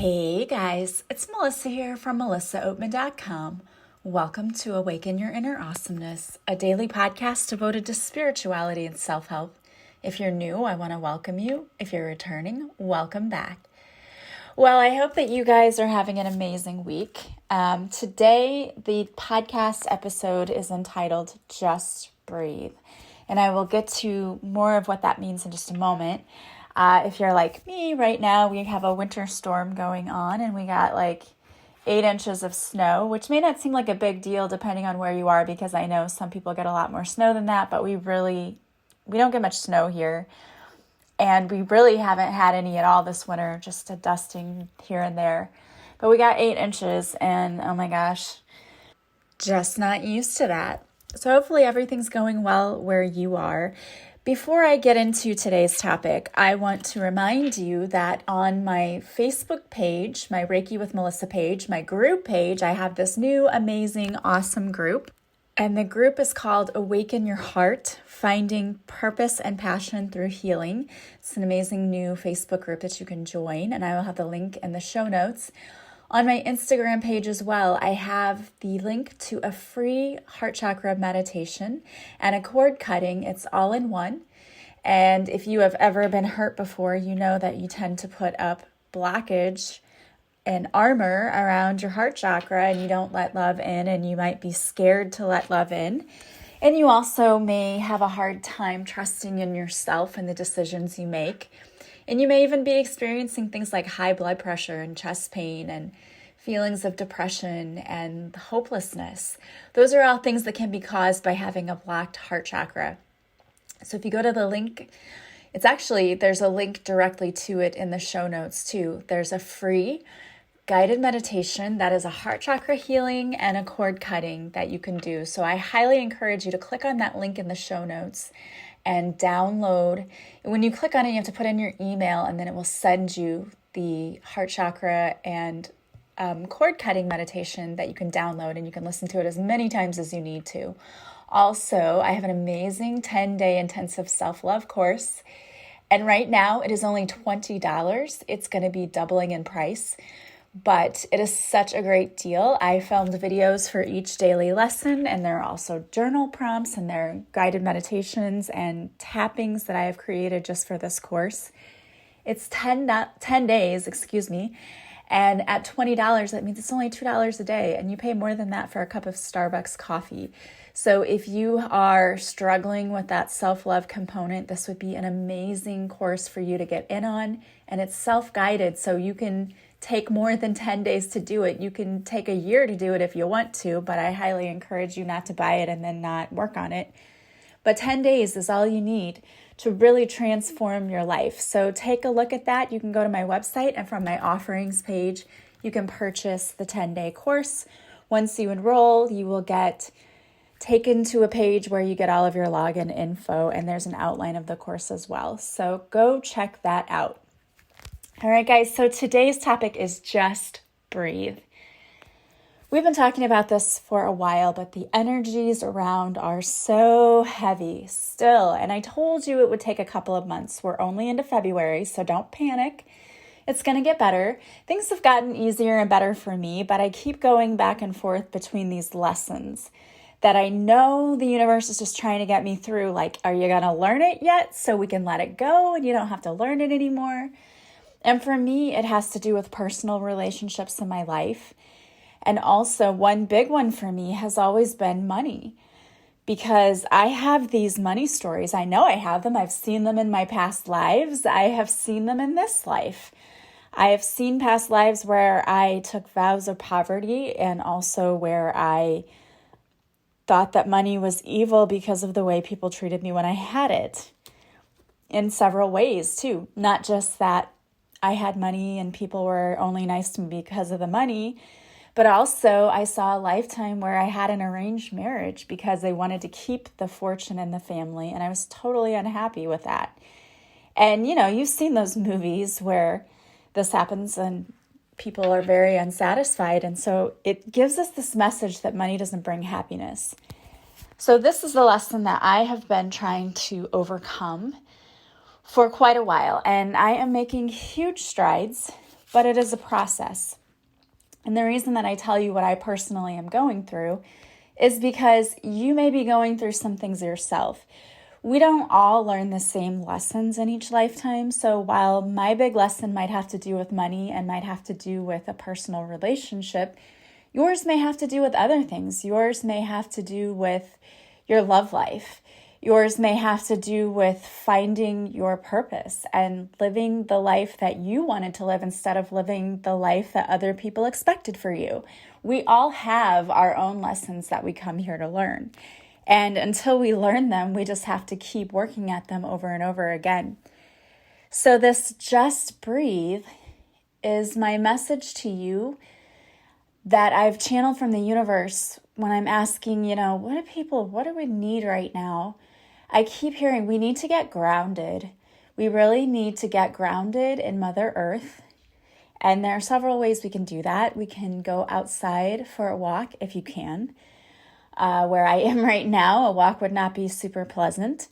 Hey guys, it's Melissa here from melissaoatman.com. Welcome to Awaken Your Inner Awesomeness, a daily podcast devoted to spirituality and self-help. If you're new, I want to welcome you. If you're returning, welcome back. Well, I hope that you guys are having an amazing week. Today, the podcast episode is entitled Just Breathe, and I will get to more of what that means in just a moment. If you're like me right now, we have a winter storm going on and we got like 8 inches of snow, which may not seem like a big deal depending on where you are, because I know some people get a lot more snow than that, but we don't get much snow here. And we really haven't had any at all this winter, just a dusting here and there. But we got 8 inches and oh my gosh, just not used to that. So hopefully everything's going well where you are. Before I get into today's topic, I want to remind you that on my Facebook page, my Reiki with Melissa page, my group page, I have this new, amazing, awesome group. And the group is called Awaken Your Heart, Finding Purpose and Passion Through Healing. It's an amazing new Facebook group that you can join, and I will have the link in the show notes. On my Instagram page as well, I have the link to a free heart chakra meditation and a cord cutting. It's all in one. And if you have ever been hurt before, you know that you tend to put up blockage and armor around your heart chakra and you don't let love in, and you might be scared to let love in. And you also may have a hard time trusting in yourself and the decisions you make. And you may even be experiencing things like high blood pressure and chest pain and feelings of depression and hopelessness. Those are all things that can be caused by having a blocked heart chakra. So if you go to the link, there's a link directly to it in the show notes too. There's a free guided meditation that is a heart chakra healing and a cord cutting that you can do. So I highly encourage you to click on that link in the show notes and download. When you click on it, you have to put in your email, and then it will send you the heart chakra and cord cutting meditation that you can download, and you can listen to it as many times as you need to. Also, I have an amazing 10-day intensive self-love course, and right now it is only $20. It's going to be doubling in price, but it is such a great deal. I filmed videos for each daily lesson, and there are also journal prompts, and there are guided meditations and tappings that I have created just for this course. It's 10 days, and at $20, that means it's only $2 a day, and you pay more than that for a cup of Starbucks coffee. So if you are struggling with that self-love component, this would be an amazing course for you to get in on, and it's self-guided, so you can take more than 10 days to do it. You can take a year to do it if you want to, but I highly encourage you not to buy it and then not work on it. But 10 days is all you need to really transform your life. So take a look at that. You can go to my website, and from my offerings page, you can purchase the 10-day course. Once you enroll, you will get taken to a page where you get all of your login info, and there's an outline of the course as well. So go check that out. All right, guys, so today's topic is just breathe. We've been talking about this for a while, but the energies around are so heavy still. And I told you it would take a couple of months. We're only into February, so don't panic. It's going to get better. Things have gotten easier and better for me, but I keep going back and forth between these lessons that I know the universe is just trying to get me through. Like, are you going to learn it yet so we can let it go and you don't have to learn it anymore? And for me, it has to do with personal relationships in my life. And also, one big one for me has always been money, because I have these money stories. I know I have them. I've seen them in my past lives. I have seen them in this life. I have seen past lives where I took vows of poverty, and also where I thought that money was evil because of the way people treated me when I had it, in several ways too. Not just that I had money and people were only nice to me because of the money, but also I saw a lifetime where I had an arranged marriage because they wanted to keep the fortune in the family, and I was totally unhappy with that. And you've seen those movies where this happens and people are very unsatisfied, and so it gives us this message that money doesn't bring happiness. So this is the lesson that I have been trying to overcome for quite a while, and I am making huge strides, but it is a process. And the reason that I tell you what I personally am going through is because you may be going through some things yourself. We don't all learn the same lessons in each lifetime. So while my big lesson might have to do with money and might have to do with a personal relationship, yours may have to do with other things. Yours may have to do with your love life. Yours may have to do with finding your purpose and living the life that you wanted to live instead of living the life that other people expected for you. We all have our own lessons that we come here to learn. And until we learn them, we just have to keep working at them over and over again. So this just breathe is my message to you that I've channeled from the universe when I'm asking, what do we need right now? I keep hearing we need to get grounded. We really need to get grounded in Mother Earth. And there are several ways we can do that. We can go outside for a walk if you can. Where I am right now, a walk would not be super pleasant.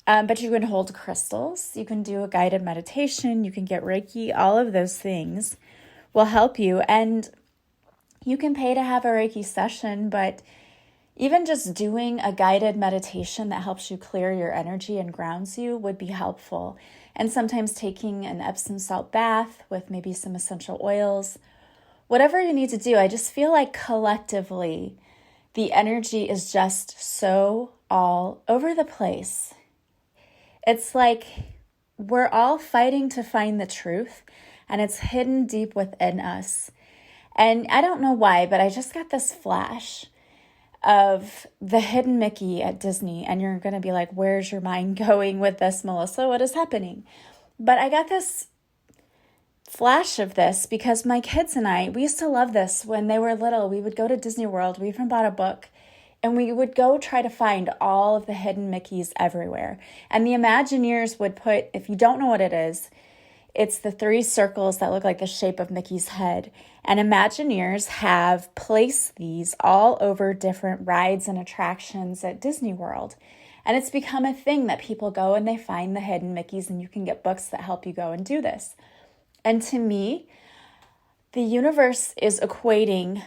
But you can hold crystals. You can do a guided meditation. You can get Reiki. All of those things will help you. And you can pay to have a Reiki session, but even just doing a guided meditation that helps you clear your energy and grounds you would be helpful. And sometimes taking an Epsom salt bath with maybe some essential oils, whatever you need to do. I just feel like collectively, the energy is just so all over the place. It's like we're all fighting to find the truth, and it's hidden deep within us. And I don't know why, but I just got this flash of the hidden Mickey at Disney, and you're going to be like, where's your mind going with this, Melissa? What is happening? But I got this flash of this because my kids and I, we used to love this when they were little. We would go to Disney World. We even bought a book, and we would go try to find all of the hidden Mickeys everywhere. And the Imagineers would put, if you don't know what it is, it's the 3 circles that look like the shape of Mickey's head. And Imagineers have placed these all over different rides and attractions at Disney World. And it's become a thing that people go and they find the hidden Mickeys, and you can get books that help you go and do this. And to me, the universe is equating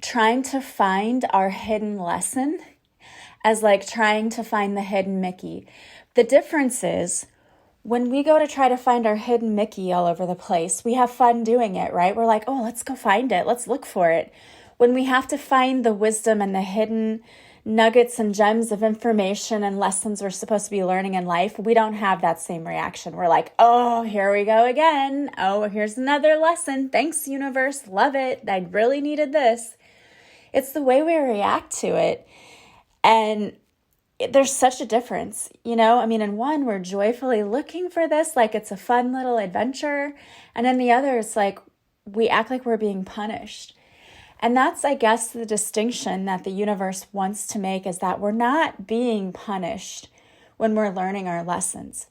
trying to find our hidden lesson as like trying to find the hidden Mickey. The difference is, when we go to try to find our hidden Mickey all over the place, we have fun doing it, right? We're like, oh, let's go find it. Let's look for it. When we have to find the wisdom and the hidden nuggets and gems of information and lessons we're supposed to be learning in life, we don't have that same reaction. We're like, oh, here we go again. Oh, here's another lesson. Thanks, universe. Love it. I really needed this. It's the way we react to it. And there's such a difference, in one, we're joyfully looking for this, like it's a fun little adventure. And in the other, it's like we act like we're being punished. And that's, I guess, the distinction that the universe wants to make, is that we're not being punished when we're learning our lessons.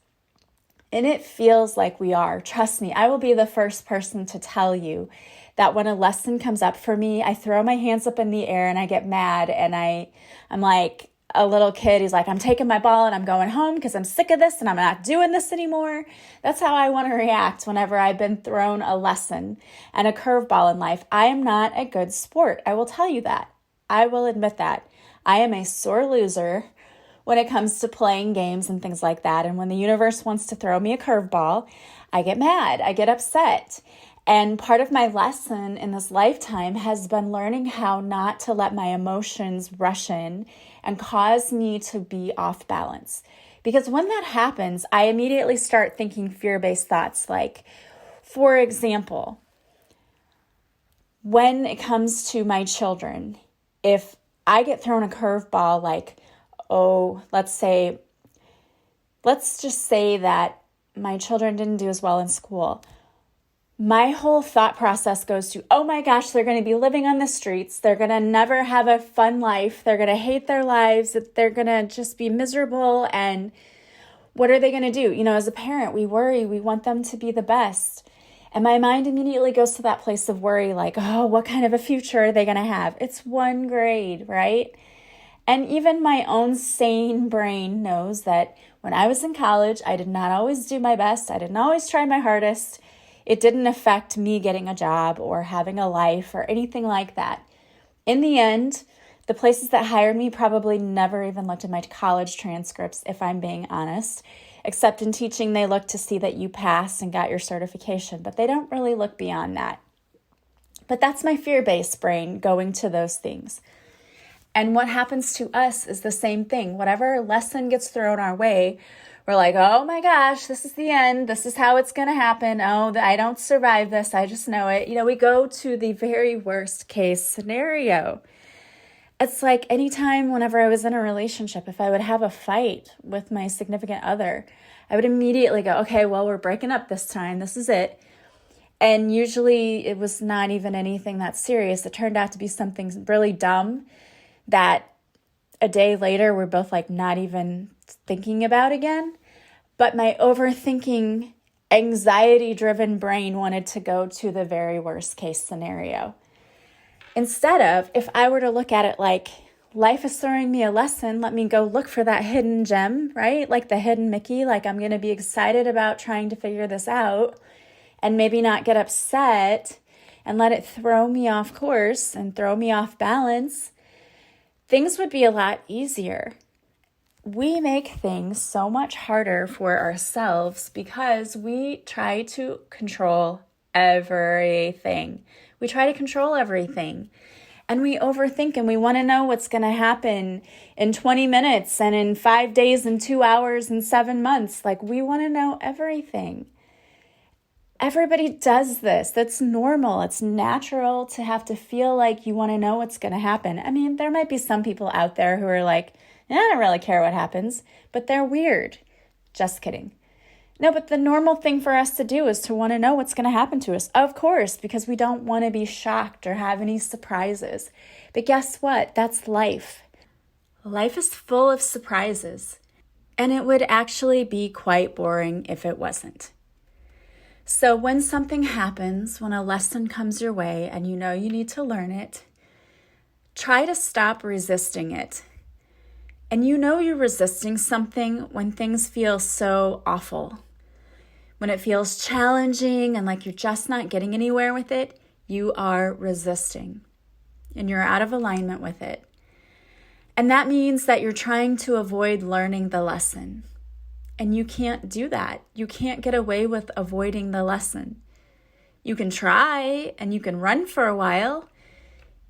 And it feels like we are. Trust me, I will be the first person to tell you that when a lesson comes up for me, I throw my hands up in the air and I get mad, and I'm like a little kid. He's like, I'm taking my ball and I'm going home because I'm sick of this and I'm not doing this anymore. That's how I want to react whenever I've been thrown a lesson and a curveball in life. I am not a good sport. I will tell you that. I will admit that. I am a sore loser when it comes to playing games and things like that. And when the universe wants to throw me a curveball, I get mad. I get upset. And part of my lesson in this lifetime has been learning how not to let my emotions rush in and cause me to be off balance. Because when that happens, I immediately start thinking fear-based thoughts. Like, for example, when it comes to my children, if I get thrown a curveball, like, let's just say that my children didn't do as well in school, my whole thought process goes to, oh my gosh, they're going to be living on the streets. They're going to never have a fun life. They're going to hate their lives. They're going to just be miserable. And what are they going to do? As a parent, we worry. We want them to be the best. And my mind immediately goes to that place of worry, like, oh, what kind of a future are they going to have? It's 1 grade, right? And even my own sane brain knows that when I was in college, I did not always do my best. I didn't always try my hardest. It didn't affect me getting a job or having a life or anything like that. In the end, the places that hired me probably never even looked at my college transcripts, if I'm being honest. Except in teaching, they look to see that you passed and got your certification, but they don't really look beyond that. But that's my fear-based brain going to those things. And what happens to us is the same thing. Whatever lesson gets thrown our way, we're like, oh my gosh, this is the end. This is how it's going to happen. Oh, I don't survive this. I just know it. We go to the very worst case scenario. It's like anytime whenever I was in a relationship, if I would have a fight with my significant other, I would immediately go, okay, well, we're breaking up this time. This is it. And usually it was not even anything that serious. It turned out to be something really dumb that a day later we're both like not even thinking about again. But my overthinking, anxiety-driven brain wanted to go to the very worst case scenario. Instead of, if I were to look at it like, life is throwing me a lesson, let me go look for that hidden gem, right? Like the hidden Mickey, like I'm going to be excited about trying to figure this out and maybe not get upset and let it throw me off course and throw me off balance. Things would be a lot easier. We make things so much harder for ourselves because we try to control everything. We try to control everything. And we overthink and we want to know what's going to happen in 20 minutes and in 5 days and 2 hours and 7 months. Like we want to know everything. Everybody does this. That's normal. It's natural to have to feel like you want to know what's going to happen. I mean, there might be some people out there who are like, I don't really care what happens, but they're weird. Just kidding. No, but the normal thing for us to do is to want to know what's going to happen to us. Of course, because we don't want to be shocked or have any surprises. But guess what? That's life. Life is full of surprises. And it would actually be quite boring if it wasn't. So when something happens, when a lesson comes your way and you know you need to learn it, try to stop resisting it. And you know you're resisting something when things feel so awful. When it feels challenging and like you're just not getting anywhere with it, you are resisting. And you're out of alignment with it. And that means that you're trying to avoid learning the lesson. And you can't do that. You can't get away with avoiding the lesson. You can try and you can run for a while.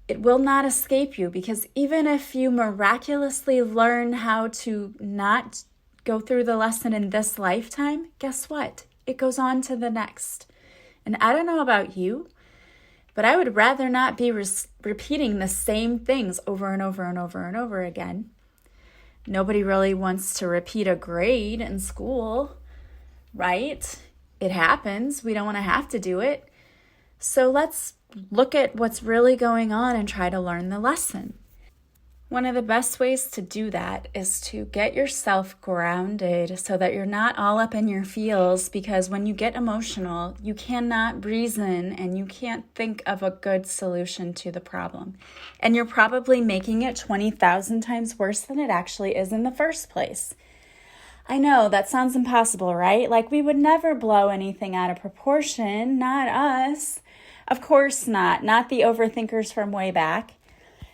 It will not escape you because even if you miraculously learn how to not go through the lesson in this lifetime, guess what? It goes on to the next. And I don't know about you, but I would rather not be repeating the same things over and over and over and over again. Nobody really wants to repeat a grade in school, right? It happens. We don't want to have to do it. So let's look at what's really going on and try to learn the lesson. One of the best ways to do that is to get yourself grounded so that you're not all up in your feels, because when you get emotional, you cannot reason and you can't think of a good solution to the problem. And you're probably making it 20,000 times worse than it actually is in the first place. I know that sounds impossible, right? Like we would never blow anything out of proportion, not us. Of course not the overthinkers from way back.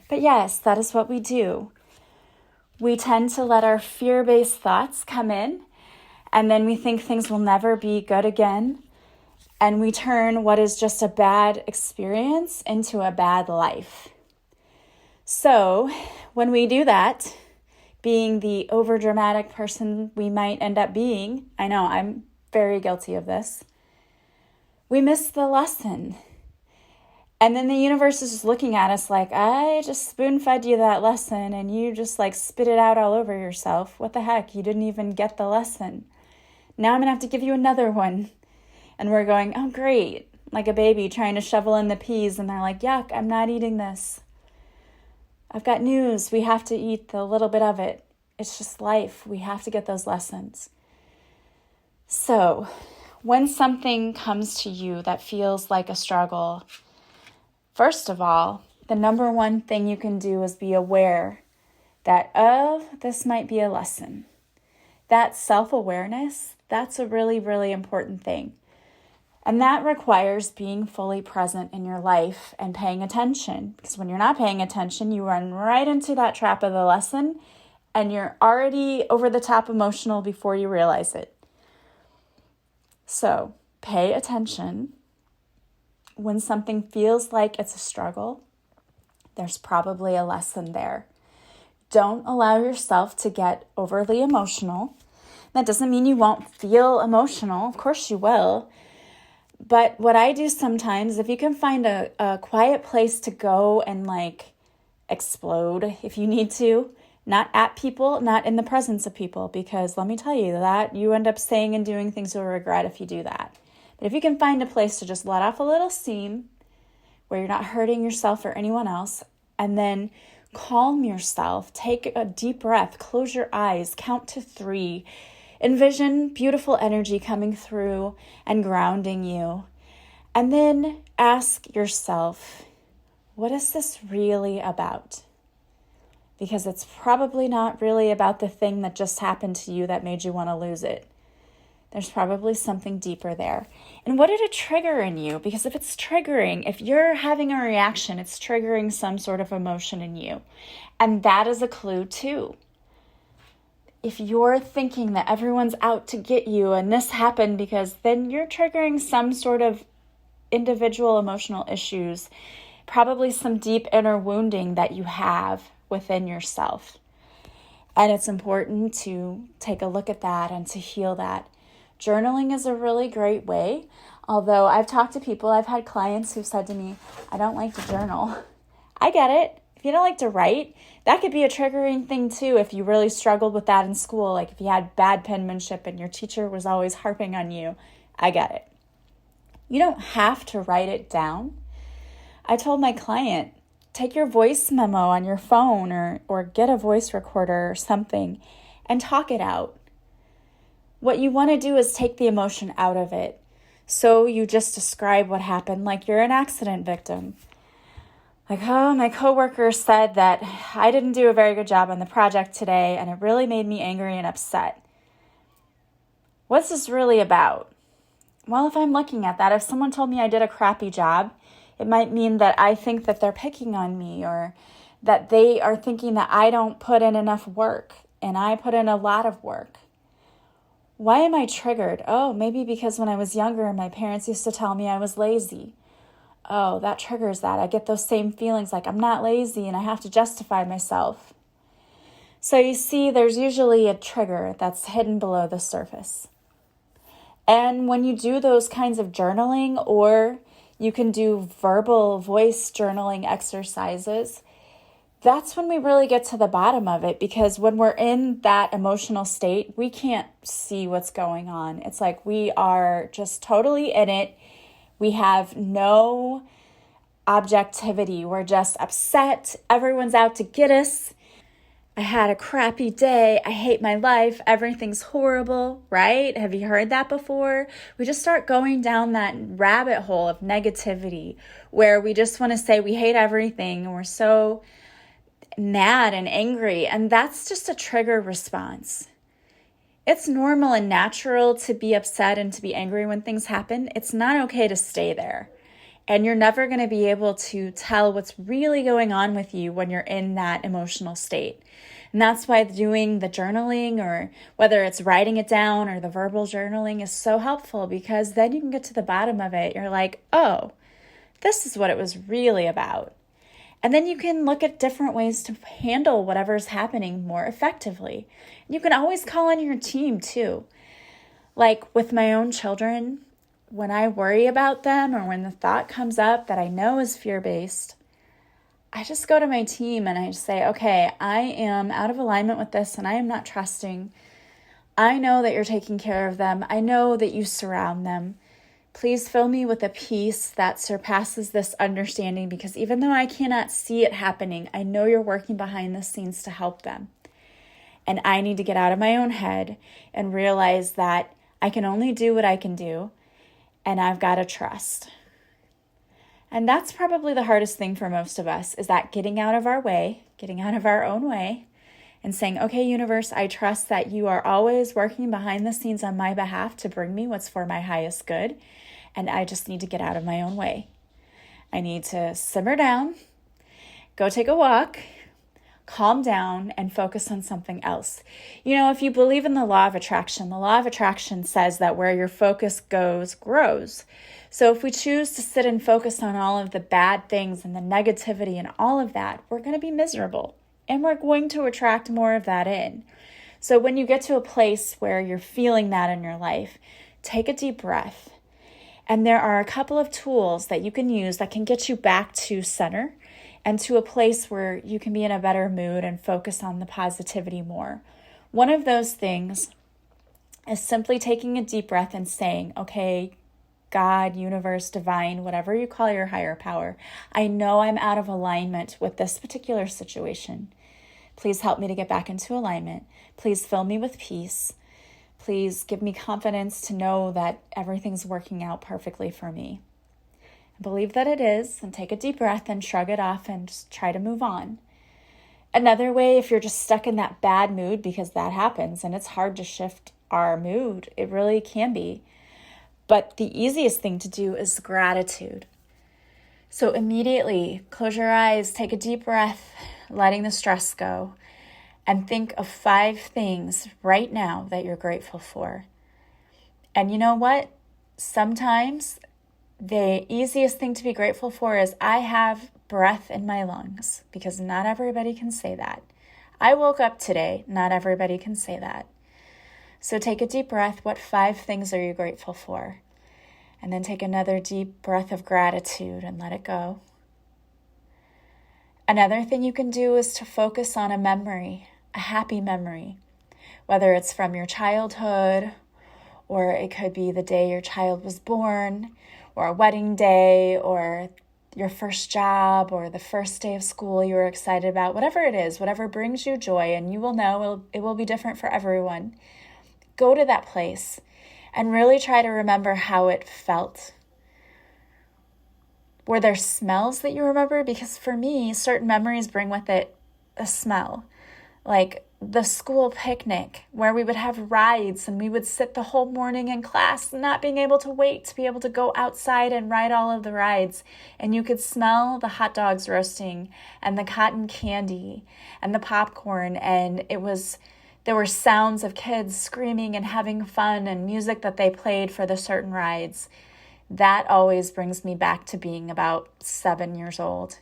But yes, that is what we do. We tend to let our fear-based thoughts come in, and then we think things will never be good again, and we turn what is just a bad experience into a bad life. So when we do that, being the overdramatic person we might end up being, I know I'm very guilty of this, we miss the lesson. And then the universe is just looking at us like, I just spoon-fed you that lesson and you just like spit it out all over yourself. What the heck? You didn't even get the lesson. Now I'm going to have to give you another one. And we're going, oh, great. Like a baby trying to shovel in the peas. And they're like, yuck, I'm not eating this. I've got news. We have to eat the little bit of it. It's just life. We have to get those lessons. So when something comes to you that feels like a struggle, first of all, the number one thing you can do is be aware that, this might be a lesson. That self-awareness, that's a really, really important thing. And that requires being fully present in your life and paying attention. Because when you're not paying attention, you run right into that trap of the lesson and you're already over the top emotional before you realize it. So pay attention. When something feels like it's a struggle, there's probably a lesson there. Don't allow yourself to get overly emotional. That doesn't mean you won't feel emotional. Of course you will. But what I do sometimes, if you can find a quiet place to go and explode if you need to, not at people, not in the presence of people, because let me tell you that you end up saying and doing things you'll regret if you do that. But if you can find a place to just let off a little steam where you're not hurting yourself or anyone else, and then calm yourself, take a deep breath, close your eyes, count to 3, envision beautiful energy coming through and grounding you. And then ask yourself, what is this really about? Because it's probably not really about the thing that just happened to you that made you want to lose it. There's probably something deeper there. And what did it trigger in you? Because if it's triggering, if you're having a reaction, it's triggering some sort of emotion in you. And that is a clue too. If you're thinking that everyone's out to get you and this happened because then you're triggering some sort of individual emotional issues, probably some deep inner wounding that you have within yourself. And it's important to take a look at that and to heal that. Journaling is a really great way. Although I've talked to people, I've had clients who've said to me, I don't like to journal. I get it. If you don't like to write, that could be a triggering thing too if you really struggled with that in school. Like if you had bad penmanship and your teacher was always harping on you, I get it. You don't have to write it down. I told my client, take your voice memo on your phone or get a voice recorder or something and talk it out. What you want to do is take the emotion out of it. So you just describe what happened like you're an accident victim. Like, oh, my coworker said that I didn't do a very good job on the project today, and it really made me angry and upset. What's this really about? Well, if I'm looking at that, if someone told me I did a crappy job, it might mean that I think that they're picking on me or that they are thinking that I don't put in enough work, and I put in a lot of work. Why am I triggered? Oh, maybe because when I was younger, my parents used to tell me I was lazy. Oh, that triggers that. I get those same feelings like I'm not lazy and I have to justify myself. So you see, there's usually a trigger that's hidden below the surface. And when you do those kinds of journaling, or you can do verbal voice journaling exercises, that's when we really get to the bottom of it, because when we're in that emotional state, we can't see what's going on. It's like we are just totally in it. We have no objectivity. We're just upset. Everyone's out to get us. I had a crappy day. I hate my life. Everything's horrible, right? Have you heard that before? We just start going down that rabbit hole of negativity where we just want to say we hate everything and we're so mad and angry. And that's just a trigger response. It's normal and natural to be upset and to be angry when things happen. It's not okay to stay there. And you're never going to be able to tell what's really going on with you when you're in that emotional state. And that's why doing the journaling, or whether it's writing it down or the verbal journaling, is so helpful, because then you can get to the bottom of it. You're like, oh, this is what it was really about. And then you can look at different ways to handle whatever's happening more effectively. You can always call on your team too. Like with my own children, when I worry about them or when the thought comes up that I know is fear-based, I just go to my team and I just say, okay, I am out of alignment with this and I am not trusting. I know that you're taking care of them. I know that you surround them. Please fill me with a peace that surpasses this understanding, because even though I cannot see it happening, I know you're working behind the scenes to help them. And I need to get out of my own head and realize that I can only do what I can do, and I've got to trust. And that's probably the hardest thing for most of us, is that getting out of our way, getting out of our own way, and saying, okay, universe, I trust that you are always working behind the scenes on my behalf to bring me what's for my highest good. and I just need to get out of my own way. I need to simmer down, go take a walk, calm down, and focus on something else. If you believe in the law of attraction says that where your focus goes, grows. So if we choose to sit and focus on all of the bad things and the negativity and all of that, we're going to be miserable, and we're going to attract more of that in. So when you get to a place where you're feeling that in your life, take a deep breath. And there are a couple of tools that you can use that can get you back to center and to a place where you can be in a better mood and focus on the positivity more. One of those things is simply taking a deep breath and saying, okay, God, universe, divine, whatever you call your higher power, I know I'm out of alignment with this particular situation. Please help me to get back into alignment. Please fill me with peace. Please give me confidence to know that everything's working out perfectly for me. Believe that it is, and take a deep breath and shrug it off and just try to move on. Another way, if you're just stuck in that bad mood, because that happens and it's hard to shift our mood, it really can be. But the easiest thing to do is gratitude. So immediately close your eyes, take a deep breath, letting the stress go, and think of 5 things right now that you're grateful for. And you know what? Sometimes the easiest thing to be grateful for is I have breath in my lungs, because not everybody can say that. I woke up today, not everybody can say that. So take a deep breath. What 5 things are you grateful for? And then take another deep breath of gratitude and let it go. Another thing you can do is to focus on a memory, a happy memory, whether it's from your childhood, or it could be the day your child was born, or a wedding day, or your first job, or the first day of school you were excited about. Whatever it is, whatever brings you joy, and you will know it will be different for everyone. Go to that place and really try to remember how it felt. Were there smells that you remember? Because for me, certain memories bring with it a smell. Like the school picnic where we would have rides and we would sit the whole morning in class not being able to wait to be able to go outside and ride all of the rides. And you could smell the hot dogs roasting and the cotton candy and the popcorn. And there were sounds of kids screaming and having fun and music that they played for the certain rides. That always brings me back to being about 7 years old,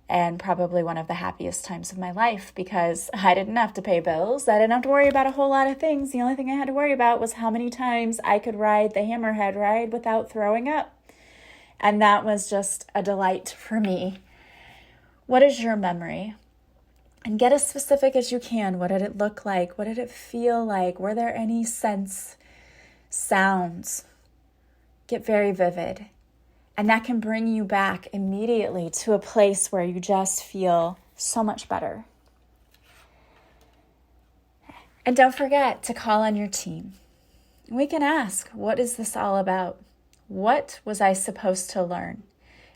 and probably one of the happiest times of my life, because I didn't have to pay bills. I didn't have to worry about a whole lot of things. The only thing I had to worry about was how many times I could ride the hammerhead ride without throwing up. And that was just a delight for me. What is your memory? And get as specific as you can. What did it look like? What did it feel like? Were there any scents, sounds? Get very vivid. And that can bring you back immediately to a place where you just feel so much better. And don't forget to call on your team. We can ask, what is this all about? What was I supposed to learn?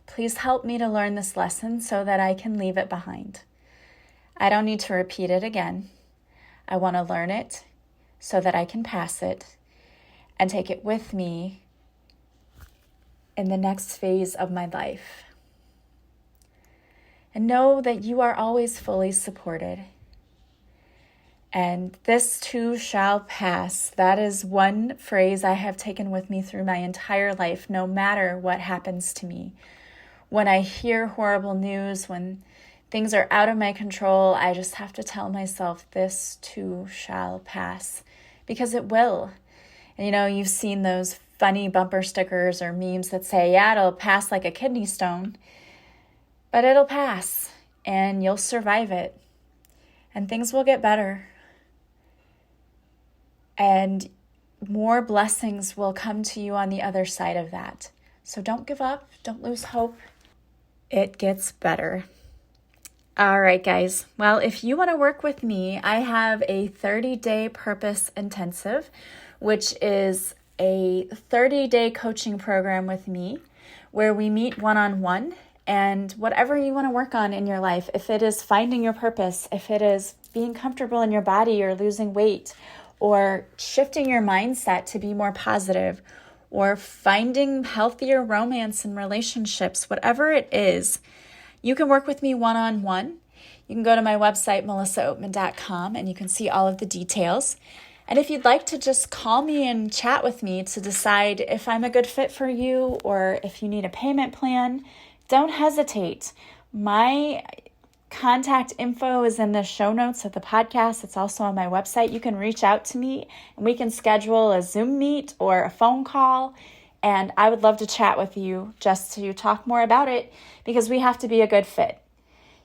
Please help me to learn this lesson so that I can leave it behind. I don't need to repeat it again. I want to learn it so that I can pass it and take it with me in the next phase of my life. And know that you are always fully supported. And this too shall pass. That is one phrase I have taken with me through my entire life, no matter what happens to me. When I hear horrible news, when things are out of my control, I just have to tell myself, this too shall pass, because it will. And you've seen those funny bumper stickers or memes that say, yeah, it'll pass like a kidney stone, but it'll pass and you'll survive it and things will get better and more blessings will come to you on the other side of that. So don't give up. Don't lose hope. It gets better. All right, guys. Well, if you want to work with me, I have a 30-day purpose intensive, which is a 30-day coaching program with me where we meet one-on-one, and whatever you want to work on in your life, if it is finding your purpose, if it is being comfortable in your body or losing weight or shifting your mindset to be more positive, or finding healthier romance and relationships, whatever it is, you can work with me one-on-one. You can go to my website, melissaoatman.com, and you can see all of the details. And if you'd like to just call me and chat with me to decide if I'm a good fit for you or if you need a payment plan, don't hesitate. My contact info is in the show notes of the podcast. It's also on my website. You can reach out to me and we can schedule a Zoom meet or a phone call. And I would love to chat with you just to talk more about it, because we have to be a good fit.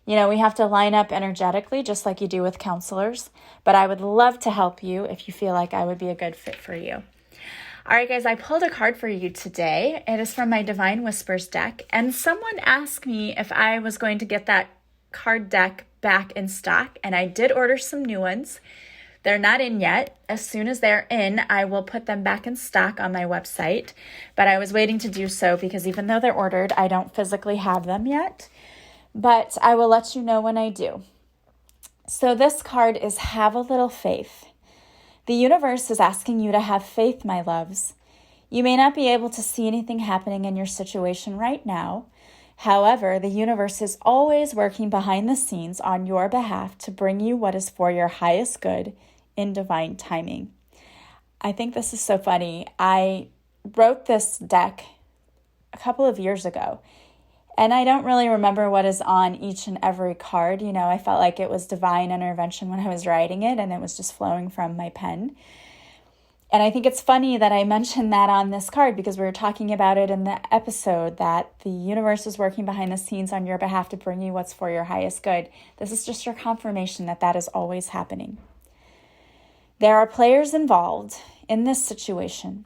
You know, we have to line up energetically just like you do with counselors. But I would love to help you if you feel like I would be a good fit for you. All right, guys, I pulled a card for you today. It is from my Divine Whispers deck. And someone asked me if I was going to get that card deck back in stock. And I did order some new ones. They're not in yet. As soon as they're in, I will put them back in stock on my website. But I was waiting to do so because even though they're ordered, I don't physically have them yet. But I will let you know when I do. So this card is Have a Little Faith. The universe is asking you to have faith, my loves. You may not be able to see anything happening in your situation right now. However, the universe is always working behind the scenes on your behalf to bring you what is for your highest good in divine timing. I think this is so funny. I wrote this deck a couple of years ago, and I don't really remember what is on each and every card. You know, I felt like it was divine intervention when I was writing it, and it was just flowing from my pen. And I think it's funny that I mentioned that on this card because we were talking about it in the episode that the universe is working behind the scenes on your behalf to bring you what's for your highest good. This is just your confirmation that that is always happening. There are players involved in this situation.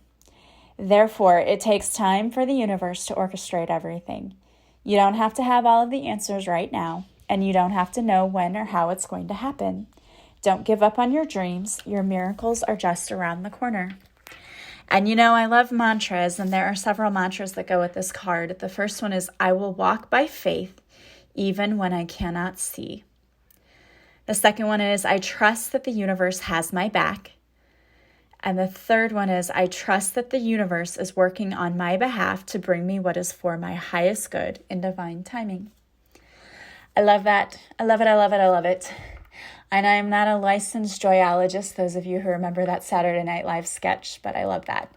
Therefore, it takes time for the universe to orchestrate everything. You don't have to have all of the answers right now, and you don't have to know when or how it's going to happen. Don't give up on your dreams. Your miracles are just around the corner. And you know, I love mantras, and there are several mantras that go with this card. The first one is, I will walk by faith even when I cannot see. The second one is, I trust that the universe has my back. And the third one is, I trust that the universe is working on my behalf to bring me what is for my highest good in divine timing. I love that. I love it. I love it. I love it. And I am not a licensed joyologist, those of you who remember that Saturday Night Live sketch, but I love that.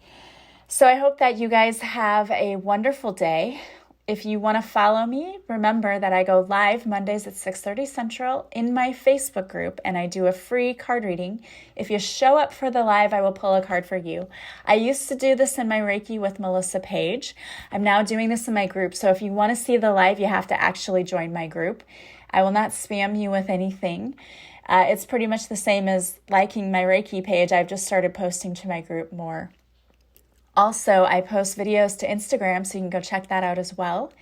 So I hope that you guys have a wonderful day. If you want to follow me, remember that I go live Mondays at 6:30 Central in my Facebook group, and I do a free card reading. If you show up for the live, I will pull a card for you. I used to do this in my Reiki with Melissa page. I'm now doing this in my group, so if you want to see the live, you have to actually join my group. I will not spam you with anything. It's pretty much the same as liking my Reiki page. I've just started posting to my group more. Also, I post videos to Instagram, so you can go check that out as well.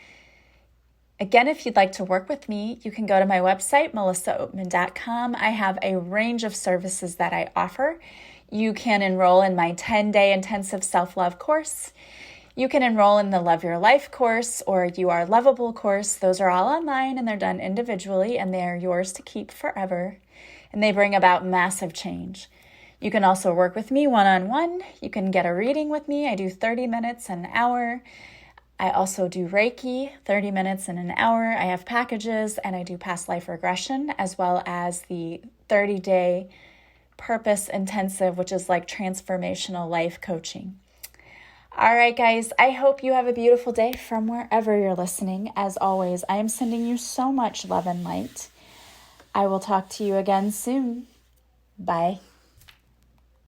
Again, if you'd like to work with me, you can go to my website, melissaoatman.com. I have a range of services that I offer. You can enroll in my 10-day intensive self-love course. You can enroll in the Love Your Life course or You Are Lovable course. Those are all online and they're done individually, and they are yours to keep forever. And they bring about massive change. You can also work with me one-on-one. You can get a reading with me. I do 30 minutes and an hour. I also do Reiki, 30 minutes and an hour. I have packages, and I do past life regression, as well as the 30-day purpose intensive, which is like transformational life coaching. All right, guys, I hope you have a beautiful day from wherever you're listening. As always, I am sending you so much love and light. I will talk to you again soon. Bye.